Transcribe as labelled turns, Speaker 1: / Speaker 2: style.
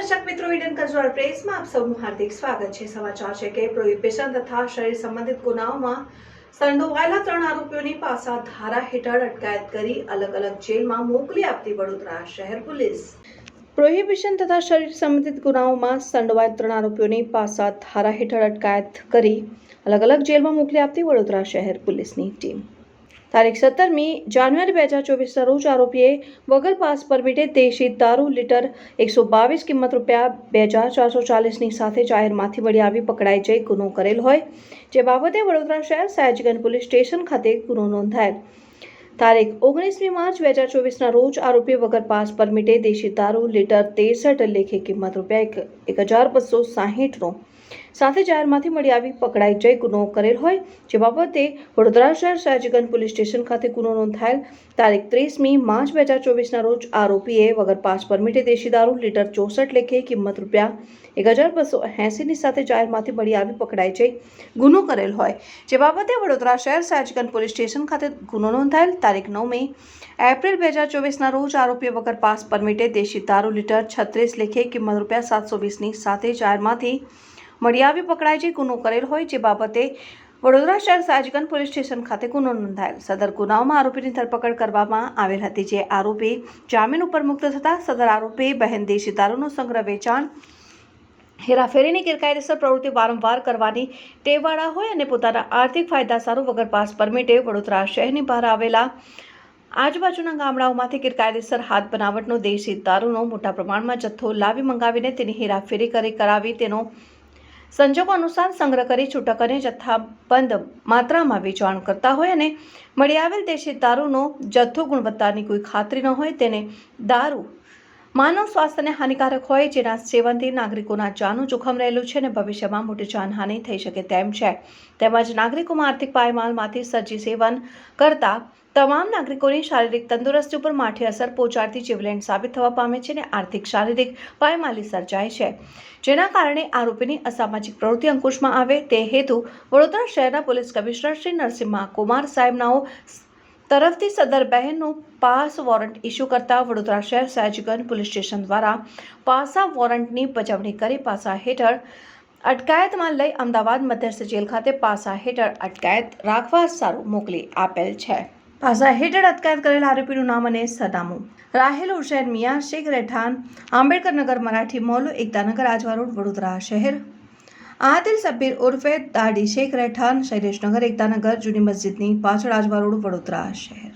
Speaker 1: દર્શક મિત્રો, Indian cultural પ્રેસમાં આપ સૌનું હાર્દિક સ્વાગત છે। સમાચાર છે કે પ્રોહિબિશન તથા શરીર સંબંધિત ગુનાઓમાં સંડોવાયેલા 3 આરોપીઓની પાસા ધારા હેઠળ અટકાયત કરી અલગ અલગ જેલમાં મોકલી આપતી વડોદરા શહેર પોલીસ। પ્રોહિબિશન તથા શરીર સંબંધિત ગુનાઓમાં સંડોવાયેલ 3 આરોપીઓની પાસા ધારા હેઠળ અટકાયત કરી અલગ અલગ જેલમાં મોકલી આપતી વડોદરા શહેર પોલીસની ટીમ। તારીખ 17મી જાન્યુઆરી 2024 રોજ આરોપીએ વગર પાસ પરમિટે દેશી દારૂ લીટર 122 કિંમત ₹2440ની સાથે જાહેરમાંથી મળી આવી પકડાઈ જઈ ગુનો કરેલ હોય, જે બાબતે વડોદરા શહેર સયાજીગંજ પોલીસ સ્ટેશન ખાતે ગુનો નોંધાયેલ। તારીખ 19મી માર્ચ 2024ના રોજ આરોપીએ વગર પાસ પરમિટે દેશી દારૂ લીટર 63 લેખે કિંમત ₹1260નો સાથે જાહેરમાંથી મળી આવી પકડાઈ જઈ ગુનો કરેલ હોય, જે બાબતે વડોદરા શહેર સયાજીગંજ પોલીસ સ્ટેશન ખાતે ગુનો નોંધાયેલ। તારીખ 30મી માર્ચ 2024ના રોજ આરોપીએ વગર પાસ પરમિટે દેશી દારૂ લીટર 64 લેખે કિંમત ₹1280ની સાથે જાહેરમાંથી મળી આવી પકડાઈ જઈ ગુનો કરેલ હોય, જે બાબતે વડોદરા શહેર સયાજીગંજ પોલીસ સ્ટેશન ખાતે ગુનો નોંધાયેલ। તારીખ 9મી એપ્રિલ 2024ના રોજ આરોપીએ વગર પાસ પરમિટે દેશી દારૂ લીટર 36 લેખે કિંમત ₹720ની સાથે જાહેરમાંથી મળી આવી પકડાઈ જઈ ગુનો કરેલ હોય, જે બાબતે વડોદરા શહેર સયાજીગંજ પોલીસ સ્ટેશન ખાતે ગુનો નોંધાયેલ। સદર ગુનાઓમાં આરોપીની ધરપકડ કરવામાં આવેલ હતી, જે આરોપી જામીન ઉપર મુક્ત થતા સદર આરોપી બહેન દેશી દારૂનો સંગ્રહ, વેચાણ, હેરાફેરીની ગેરકાયદેસર પ્રવૃત્તિ વારંવાર કરવાની ટેવવાળા હોય અને પોતાના આર્થિક ફાયદા સારું વગર પાસ પરમિટે વડોદરા શહેરની બહાર આવેલા આજુબાજુના ગામડાઓમાંથી ગેરકાયદેસર હાથ બનાવટનો દેશી દારૂનો મોટા પ્રમાણમાં જથ્થો લાવી મંગાવીને તેની હેરાફેરી કરાવી તેનો સંજોગો અનુસાર સંગ્રહ કરી છૂટક અને જથ્થાબંધ માત્રામાં વેચાણ કરતા હોય અને મળી આવેલ દેશી દારૂનો જથ્થો ગુણવત્તાની કોઈ ખાતરી ન હોય, તેને દારૂ માનવ સ્વાસ્થ્યને હાનિકારક હોય, જેના સેવનથી નાગરિકોના જાનનું જોખમ રહેલું છે અને ભવિષ્યમાં મોટી જાનહાનિ થઈ શકે તેમ છે, તેમજ નાગરિકોમાં આર્થિક પાયમાલમાંથી સર્જી સેવન કરતા તમામ નાગરિકોની શારીરિક તંદુરસ્તી ઉપર માઠી અસર પહોંચાડતી જીવલેણ સાબિત થવા પામે છે અને આર્થિક શારીરિક પાયમાલી સર્જાય છે, જેના કારણે આરોપીની અસામાજિક પ્રવૃત્તિ અંકુશમાં આવે તે હેતુ વડોદરા શહેરના પોલીસ કમિશનર શ્રી નરસિમ્હા કુમાર સાહેબનાઓ તરફથી સદર બહેનનું પાસ વોરંટ ઇસ્યુ કરતા વડોદરા શહેર સયાજીગંજ પોલીસ સ્ટેશન દ્વારા પાસા વોરંટની બજાવણી કરી પાસા હેઠળ અટકાયતમાં લઈ અમદાવાદ મધ્યસ્થ જેલ ખાતે પાસા હેઠળ અટકાયત રાખવા સારું મોકલી આપેલ છે। પાસા હેઠળ અટકાયત કરેલ આરોપીનું નામ અને સરનામું: રાહેલ હુસૈન મિયા, શેખ રહેઠાણ, આંબેડકર નગર, મરાઠી મોલ, એકતાનગર, આજવા રોડ, વડોદરા શહેર। આદિલ સબ્બીર ઉર્ફે દાડી, શેખ રહેઠાણ, શૈલેષનગર, એકતાનગર, જૂની મસ્જિદની પાછળ, આજવા રોડ, વડોદરા શહેર।